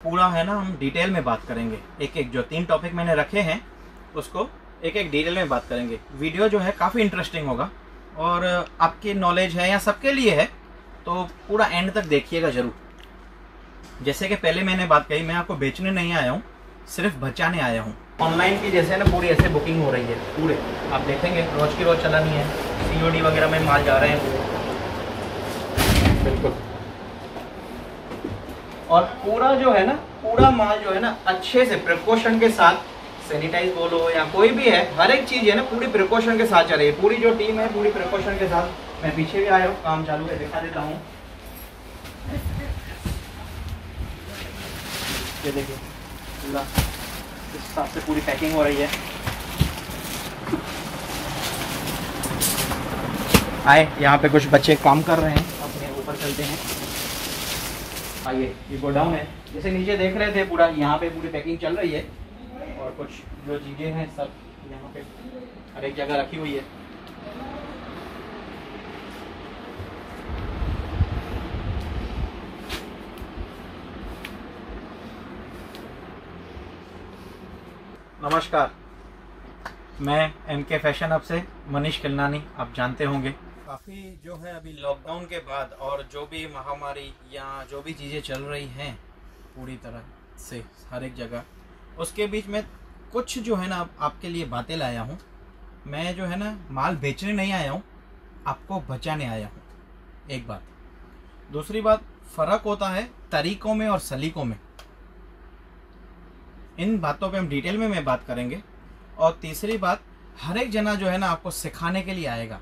पूरा है ना, हम डिटेल में बात करेंगे। एक एक जो 3 टॉपिक मैंने रखे हैं उसको एक एक डिटेल में बात करेंगे। वीडियो जो है काफ़ी इंटरेस्टिंग होगा और आपकी नॉलेज है या सबके लिए है, तो पूरा एंड तक देखिएगा ज़रूर। जैसे कि पहले मैंने बात कही, मैं आपको बेचने नहीं आया हूँ, सिर्फ बचाने आया हूँ। ऑनलाइन की जैसे ना पूरी ऐसे बुकिंग हो रही है, पूरे आप देखेंगे रोज़ की रोज़ चलानी है। COD वगैरह में माल जा रहे हैं बिल्कुल। और पूरा जो है ना, पूरा माल जो है ना अच्छे से प्रिकॉशन के साथ, सैनिटाइज बोलो या कोई भी है, हर एक चीज़ है ना पूरी प्रिकॉशन के साथ चल रही है। पूरी जो टीम है पूरी प्रिकॉशन के साथ। मैं पीछे भी आया हूँ, काम चालू है, दिखा देता हूँ। ये देखिए पूरा इस हिसाब से पूरी पैकिंग हो रही है। आए, यहाँ पे कुछ बच्चे काम कर रहे हैं, अपने ऊपर चलते हैं। आइए, ये गोडाउन है, जैसे नीचे देख रहे थे पूरा, यहाँ पे पूरी पैकिंग चल रही है और कुछ जो चीज़ें हैं सब यहाँ पे हर एक जगह रखी हुई है। नमस्कार, मैं MK फैशन हब से मनीष किलनानी, आप जानते होंगे। काफ़ी जो है अभी लॉकडाउन के बाद और जो भी महामारी या जो भी चीज़ें चल रही हैं पूरी तरह से हर एक जगह, उसके बीच में कुछ जो है ना आपके लिए बातें लाया हूँ। मैं जो है ना माल बेचने नहीं आया हूँ, आपको बचाने आया हूँ। एक बात। दूसरी बात, फ़र्क होता है तरीक़ों में और सलीक़ों में। इन बातों पे हम डिटेल में मैं बात करेंगे। और तीसरी बात, हर एक जना जो है ना आपको सिखाने के लिए आएगा।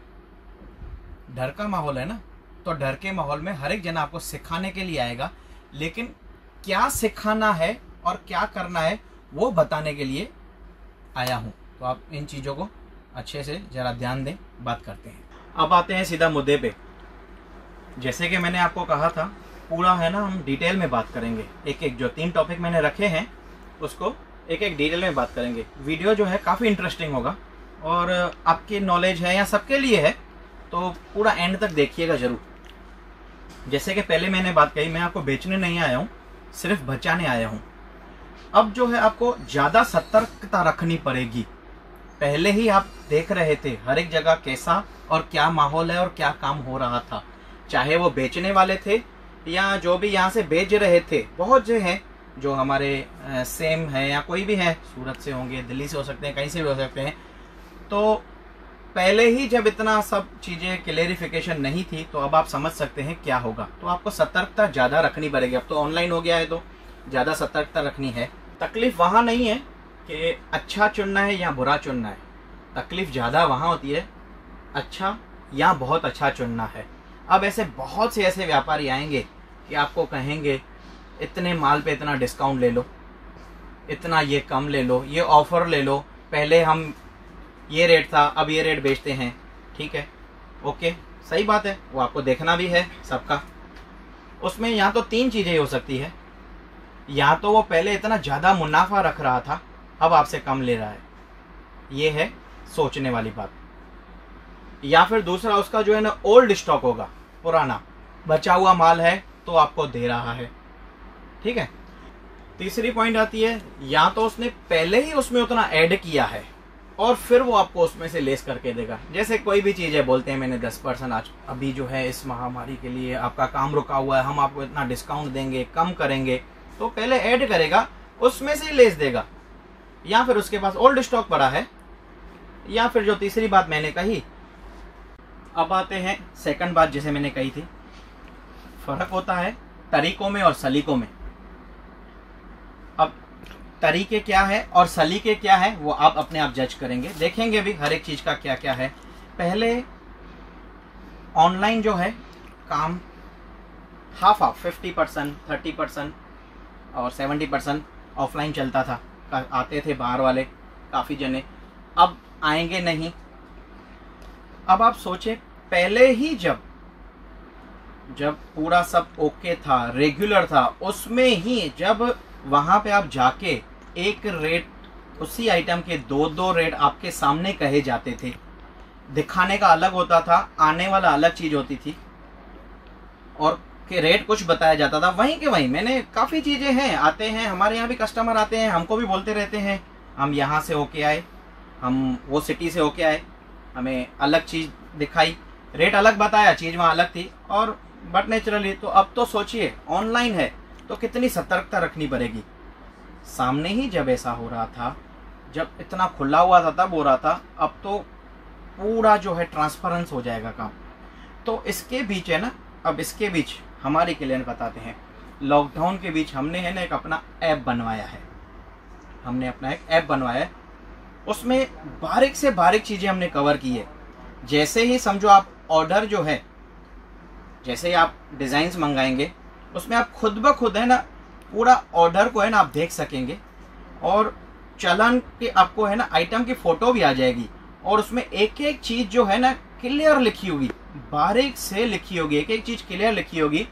डर का माहौल है ना, तो डर के माहौल में हर एक जना आपको सिखाने के लिए आएगा, लेकिन क्या सिखाना है और क्या करना है वो बताने के लिए आया हूँ। तो आप इन चीज़ों को अच्छे से ज़रा ध्यान दें, बात करते हैं। अब आते हैं सीधा मुद्दे पे। जैसे कि मैंने आपको कहा था, पूरा है ना हम डिटेल में बात करेंगे। एक एक जो 3 टॉपिक मैंने रखे हैं उसको एक एक डिटेल में बात करेंगे। वीडियो जो है काफ़ी इंटरेस्टिंग होगा और आपकी नॉलेज है या सबके लिए है, तो पूरा एंड तक देखिएगा ज़रूर। जैसे कि पहले मैंने बात कही, मैं आपको बेचने नहीं आया हूँ, सिर्फ बचाने आया हूँ। अब जो है आपको ज़्यादा सतर्कता रखनी पड़ेगी। पहले ही आप देख रहे थे हर एक जगह कैसा और क्या माहौल है और क्या काम हो रहा था, चाहे वो बेचने वाले थे या जो भी यहाँ से बेच रहे थे। बहुत जो हैं जो हमारे सेम है या कोई भी है, सूरत से होंगे, दिल्ली से हो सकते हैं, कहीं से भी हो सकते हैं। तो पहले ही जब इतना सब चीज़ें क्लेरिफिकेशन नहीं थी, तो अब आप समझ सकते हैं क्या होगा। तो आपको सतर्कता ज़्यादा रखनी पड़ेगी। अब तो ऑनलाइन हो गया है, तो ज़्यादा सतर्कता रखनी है। तकलीफ़ वहाँ नहीं है कि अच्छा चुनना है या बुरा चुनना है, तकलीफ़ ज़्यादा वहाँ होती है अच्छा या बहुत अच्छा चुनना है। अब ऐसे बहुत से ऐसे व्यापारी आएंगे कि आपको कहेंगे इतने माल पे इतना डिस्काउंट ले लो, इतना ये कम ले लो, ये ऑफ़र ले लो, पहले हम ये रेट था अब ये रेट बेचते हैं। ठीक है, ओके, सही बात है, वो आपको देखना भी है सबका। उसमें या तो 3 चीज़ें हो सकती है, या तो वो पहले इतना ज़्यादा मुनाफा रख रहा था, अब आपसे कम ले रहा है, ये है सोचने वाली बात। या फिर दूसरा, उसका जो है ना ओल्ड स्टॉक होगा, पुराना बचा हुआ माल है तो आपको दे रहा है। ठीक है। तीसरी पॉइंट आती है, या तो उसने पहले ही उसमें उतना ऐड किया है और फिर वो आपको उसमें से लेस करके देगा। जैसे कोई भी चीज़ है, बोलते हैं मैंने 10% आज अभी जो है इस महामारी के लिए आपका काम रुका हुआ है, हम आपको इतना डिस्काउंट देंगे, कम करेंगे, तो पहले ऐड करेगा, उसमें से ही लेस देगा। या फिर उसके पास ओल्ड स्टॉक पड़ा है, या फिर जो तीसरी बात मैंने कही। अब आते हैं सेकंड बात, जैसे मैंने कही थी, फ़र्क होता है तरीक़ों में और सलीक़ों में। अब तरीके क्या है और सलीके क्या है वो आप अपने आप जज करेंगे, देखेंगे भी हर एक चीज़ का क्या क्या है। पहले ऑनलाइन जो है काम हाफ 50%, 30% और 70% ऑफलाइन चलता था। आते थे बाहर वाले काफ़ी जने, अब आएंगे नहीं। अब आप सोचे, पहले ही जब पूरा सब ओके था, रेगुलर था, उसमें ही जब वहाँ पे आप जाके एक रेट, उसी आइटम के 2 रेट आपके सामने कहे जाते थे, दिखाने का अलग होता था, आने वाला अलग चीज़ होती थी। और कि रेट कुछ बताया जाता था, वहीं के वहीं मैंने काफ़ी चीज़ें हैं, आते हैं हमारे यहाँ भी कस्टमर आते हैं, हमको भी बोलते रहते हैं हम यहाँ से होके आए, हम वो सिटी से होके आए, हमें अलग चीज़ दिखाई, रेट अलग बताया, चीज़ वहाँ अलग थी। और बट नेचुरली तो अब तो सोचिए ऑनलाइन है तो कितनी सतर्कता रखनी पड़ेगी। सामने ही जब ऐसा हो रहा था, जब इतना खुला हुआ था तब हो रहा था, अब तो पूरा जो है ट्रांसपेरेंस हो जाएगा काम। तो इसके बीच है ना, अब इसके बीच हमारे क्लियर बताते हैं, लॉकडाउन के बीच हमने है ना एक अपना ऐप बनवाया है, हमने अपना एक ऐप बनवाया है, उसमें बारीक से बारीक चीज़ें हमने कवर की है। जैसे ही समझो आप ऑर्डर जो है, जैसे ही आप डिज़ाइंस मंगाएंगे, उसमें आप खुद ब खुद है ना पूरा ऑर्डर को है ना आप देख सकेंगे, और चलन के आपको है ना आइटम की फ़ोटो भी आ जाएगी, और उसमें एक एक चीज़ जो है ना क्लियर लिखी होगी, बारीक से लिखी होगी, एक एक चीज़ क्लियर लिखी होगी।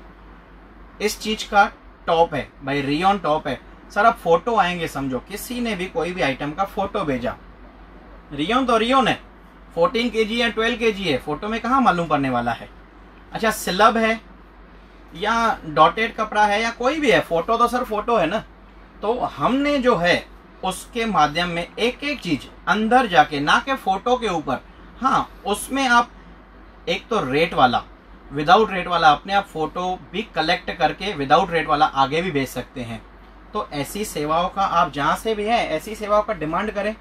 इस चीज़ का टॉप है भाई, रियोन टॉप है सर। अब फोटो आएंगे, समझो किसी ने भी कोई भी आइटम का फोटो भेजा, रियोन तो रियोन है, 14 kg या 12 kg है, फोटो में कहाँ मालूम पड़ने वाला है। अच्छा सिलब है या डॉटेड कपड़ा है या कोई भी है, फोटो तो सर फोटो है ना। तो हमने जो है उसके माध्यम में एक एक चीज अंदर जाके, ना के फोटो के ऊपर, हाँ उसमें आप एक तो रेट वाला, विदाउट रेट वाला अपने आप फोटो भी कलेक्ट करके विदाउट रेट वाला आगे भी भेज सकते हैं। तो ऐसी सेवाओं का आप जहाँ से भी है ऐसी सेवाओं का डिमांड करें।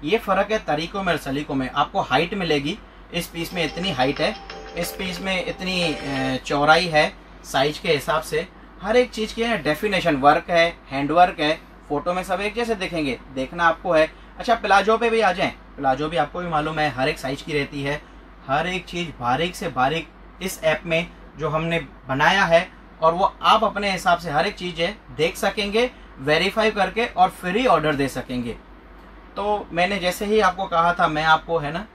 ये फ़र्क है तरीकों में और सलीकों में। आपको हाइट मिलेगी, इस पीस में इतनी हाइट है, इस पीस में इतनी चौड़ाई है, साइज के हिसाब से हर एक चीज़ की है डेफिनेशन। वर्क है, हैंड वर्क है, फोटो में सब एक जैसे दिखेंगे, देखना आपको है। अच्छा प्लाजो पे भी आ जाएं, प्लाजो भी आपको भी मालूम है हर एक साइज की रहती है, हर एक चीज़ बारीक से बारीक इस ऐप में जो हमने बनाया है, और वो आप अपने हिसाब से हर एक चीज़ है देख सकेंगे, वेरीफाई करके और फ्री ऑर्डर दे सकेंगे। तो मैंने जैसे ही आपको कहा था, मैं आपको है ना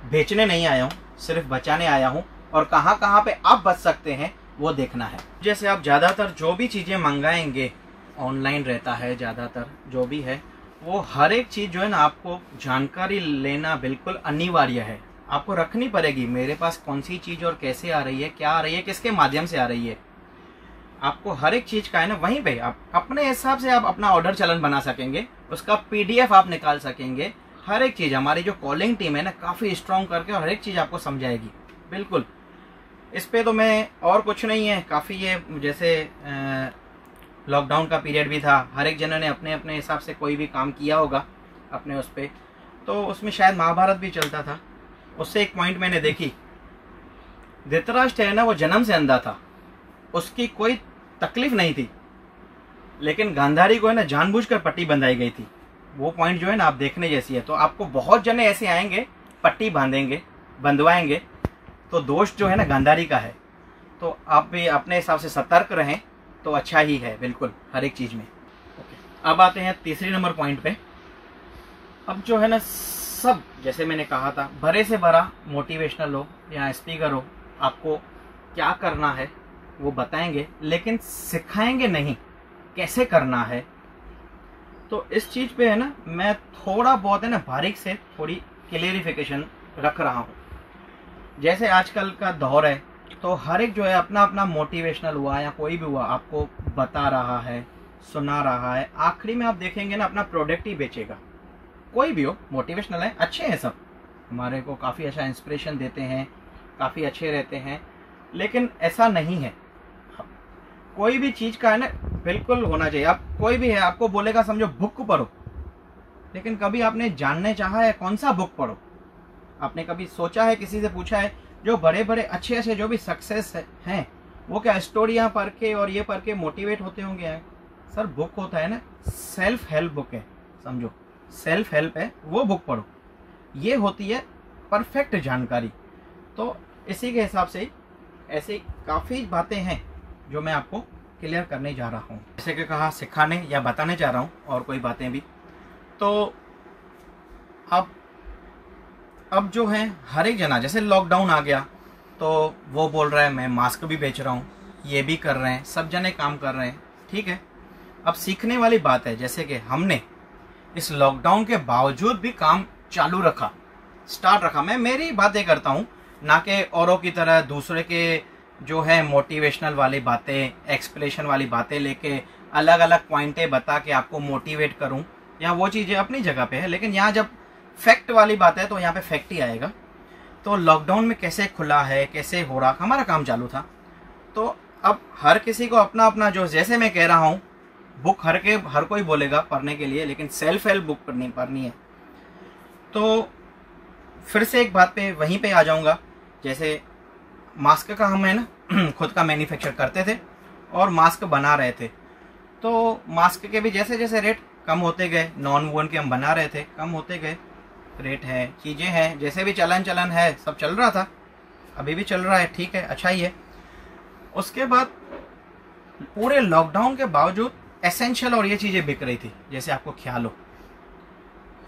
बेचने नहीं आया हूँ, सिर्फ बचाने आया हूँ, और कहाँ कहाँ पे आप बच सकते हैं वो देखना है। जैसे आप ज़्यादातर जो भी चीज़ें मंगाएंगे ऑनलाइन रहता है, ज़्यादातर जो भी है वो हर एक चीज़ जो है ना आपको जानकारी लेना बिल्कुल अनिवार्य है, आपको रखनी पड़ेगी। मेरे पास कौन सी चीज़ और कैसे आ रही है, क्या आ रही है, किसके माध्यम से आ रही है, आपको हर एक चीज़ का है ना वहीं पे आप अपने हिसाब से आप अपना ऑर्डर चलन बना सकेंगे, उसका PDF आप निकाल सकेंगे। हर एक चीज़ हमारी जो कॉलिंग टीम है ना काफ़ी स्ट्रॉन्ग करके और हर एक चीज़ आपको समझाएगी बिल्कुल। इस पे तो मैं और कुछ नहीं है, काफ़ी ये जैसे लॉकडाउन का पीरियड भी था, हर एक जन ने अपने अपने हिसाब से कोई भी काम किया होगा अपने उस पर, तो उसमें शायद महाभारत भी चलता था। उससे एक पॉइंट मैंने देखी, धृतराष्ट्र है ना वो जन्म से अंधा था, उसकी कोई तकलीफ नहीं थी, लेकिन गांधारी को है ना जानबूझकर पट्टी बंधाई गई थी। वो पॉइंट जो है ना आप देखने जैसी है। तो आपको बहुत जने ऐसे आएंगे, पट्टी बांधेंगे, बंधवाएंगे, तो दोष जो है ना गांधारी का है। तो आप भी अपने हिसाब से सतर्क रहें तो अच्छा ही है बिल्कुल हर एक चीज़ में। अब आते हैं तीसरी नंबर पॉइंट पे। अब जो है ना सब, जैसे मैंने कहा था, भरे से भरा मोटिवेशनल हो या स्पीकर हो, आपको क्या करना है वो बताएंगे, लेकिन सिखाएंगे नहीं कैसे करना है। तो इस चीज़ पे है ना मैं थोड़ा बहुत है ना बारीक से थोड़ी क्लियरिफिकेशन रख रहा हूँ। जैसे आजकल का दौर है तो हर एक जो है अपना अपना मोटिवेशनल हुआ या कोई भी हुआ आपको बता रहा है, सुना रहा है, आखिरी में आप देखेंगे ना अपना प्रोडक्ट ही बेचेगा। कोई भी हो, मोटिवेशनल है, अच्छे हैं सब, हमारे को काफ़ी अच्छा इंस्पिरेशन देते हैं, काफ़ी अच्छे रहते हैं, लेकिन ऐसा नहीं है। कोई भी चीज़ का है ना बिल्कुल होना चाहिए। आप कोई भी है आपको बोलेगा समझो बुक पढ़ो, लेकिन कभी आपने जानने चाहा है कौन सा बुक पढ़ो? आपने कभी सोचा है, किसी से पूछा है? जो बड़े बड़े अच्छे अच्छे जो भी सक्सेस हैं वो क्या स्टोरियाँ पढ़ के और ये पढ़ के मोटिवेट होते होंगे? सर बुक होता है ना सेल्फ हेल्प बुक है, समझो सेल्फ हेल्प है, वो बुक पढ़ो, ये होती है परफेक्ट जानकारी। तो इसी के हिसाब से ऐसी काफ़ी बातें हैं जो मैं आपको क्लियर करने जा रहा हूँ। जैसे कि कहा सिखाने या बताने जा रहा हूँ और कोई बातें भी। तो अब जो है हर एक जना, जैसे लॉकडाउन आ गया तो वो बोल रहा है मैं मास्क भी बेच रहा हूँ, ये भी कर रहे हैं, सब जने काम कर रहे हैं, ठीक है। अब सीखने वाली बात है, जैसे कि हमने इस लॉकडाउन के बावजूद भी काम चालू रखा, स्टार्ट रखा। मैं मेरी बातें करता हूँ, ना कि औरों की तरह दूसरे के जो है मोटिवेशनल वाली बातें, एक्सप्लेनेशन वाली बातें लेके अलग अलग पॉइंटें बता के आपको मोटिवेट करूं, या वो चीज़ें अपनी जगह पे है, लेकिन यहाँ जब फैक्ट वाली बात है तो यहाँ पे फैक्ट ही आएगा। तो लॉकडाउन में कैसे खुला है, कैसे हो रहा, हमारा काम चालू था। तो अब हर किसी को अपना अपना, जो जैसे मैं कह रहा हूँ, बुक हर कोई बोलेगा पढ़ने के लिए, लेकिन सेल्फ हेल्प बुक पढ़नी है। तो फिर से एक बात पे वहीं पे आ जाऊंगा, जैसे मास्क का हम है ना खुद का मैन्युफैक्चर करते थे और मास्क बना रहे थे। तो मास्क के भी जैसे जैसे रेट कम होते गए, नॉन वूवन के हम बना रहे थे, कम होते गए रेट है, चीज़ें हैं, जैसे भी चलन है, सब चल रहा था, अभी भी चल रहा है, ठीक है, अच्छा ही है। उसके बाद पूरे लॉकडाउन के बावजूद एसेंशियल और ये चीज़ें बिक रही थी, जैसे आपको ख्याल हो।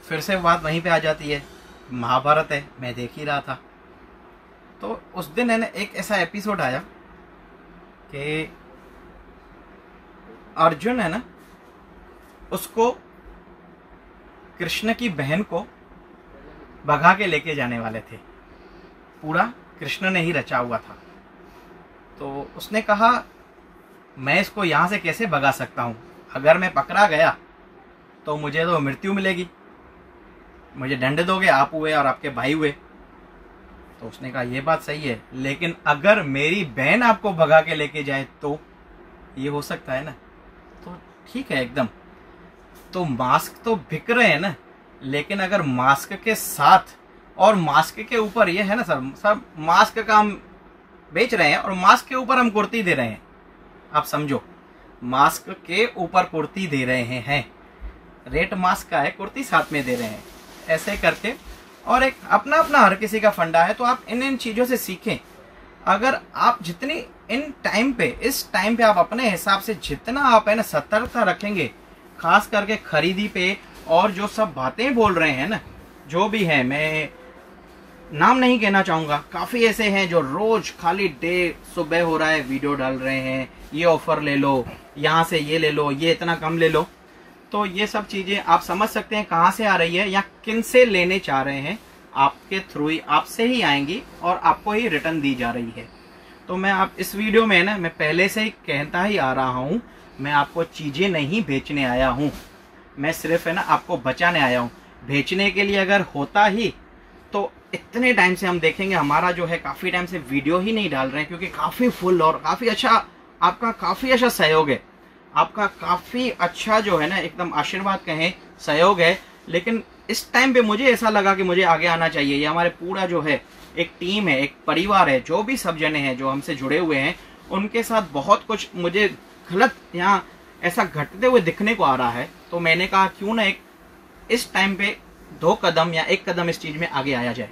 फिर से बात वहीं पे आ जाती है, महाभारत है, मैं देख ही रहा था। तो उस दिन है ना एक ऐसा एपिसोड आया कि अर्जुन है ना, उसको कृष्ण की बहन को भगा के लेके जाने वाले थे, पूरा कृष्ण ने ही रचा हुआ था। तो उसने कहा मैं इसको यहाँ से कैसे भगा सकता हूँ, अगर मैं पकड़ा गया तो मुझे तो मृत्यु मिलेगी, मुझे दंड दोगे, आप हुए और आपके भाई हुए। तो उसने कहा ये बात सही है, लेकिन अगर मेरी बहन आपको भगा के लेके जाए तो ये हो सकता है ना। तो ठीक है एकदम। तो मास्क तो बिक रहे हैं ना, लेकिन अगर मास्क के साथ और मास्क के ऊपर ये है ना सर, सब मास्क का हम बेच रहे हैं और मास्क के ऊपर हम कुर्ती दे रहे हैं, आप समझो, मास्क के ऊपर कुर्ती दे रहे हैं, रेट मास्क का है, कुर्ती साथ में दे रहे हैं, ऐसे करके। और एक अपना अपना हर किसी का फंडा है, तो आप इन चीज़ों से सीखें। अगर आप जितनी इस टाइम पे आप अपने हिसाब से जितना आप है ना सतर्कता रखेंगे, खास करके खरीदी पे, और जो सब बातें बोल रहे हैं ना, जो भी है, मैं नाम नहीं कहना चाहूँगा, काफ़ी ऐसे हैं जो रोज खाली डे सुबह हो रहा है वीडियो डाल रहे हैं, ये ऑफर ले लो, यहाँ से ये ले लो, ये इतना कम ले लो। तो ये सब चीज़ें आप समझ सकते हैं कहाँ से आ रही है या किन से लेने चाह रहे हैं, आपके थ्रू ही, आपसे ही आएंगी और आपको ही रिटर्न दी जा रही है। तो मैं आप इस वीडियो में ना, मैं पहले से ही कहता ही आ रहा हूँ, मैं आपको चीज़ें नहीं बेचने आया हूँ, मैं सिर्फ है ना आपको बचाने आया हूँ। बेचने के लिए अगर होता ही तो इतने टाइम से हम देखेंगे, हमारा जो है काफ़ी टाइम से वीडियो ही नहीं डाल रहे हैं, क्योंकि काफ़ी फुल और काफ़ी अच्छा, आपका काफ़ी अच्छा सहयोग है, आपका काफ़ी अच्छा जो है ना एकदम आशीर्वाद कहें, सहयोग है। लेकिन इस टाइम पे मुझे ऐसा लगा कि मुझे आगे आना चाहिए। ये हमारे पूरा जो है एक टीम है, एक परिवार है, जो भी सब जने हैं जो हमसे जुड़े हुए हैं, उनके साथ बहुत कुछ मुझे गलत यहाँ ऐसा घटते हुए दिखने को आ रहा है। तो मैंने कहा क्यों ना इस टाइम पे 2 कदम या 1 कदम इस चीज़ में आगे आया जाए।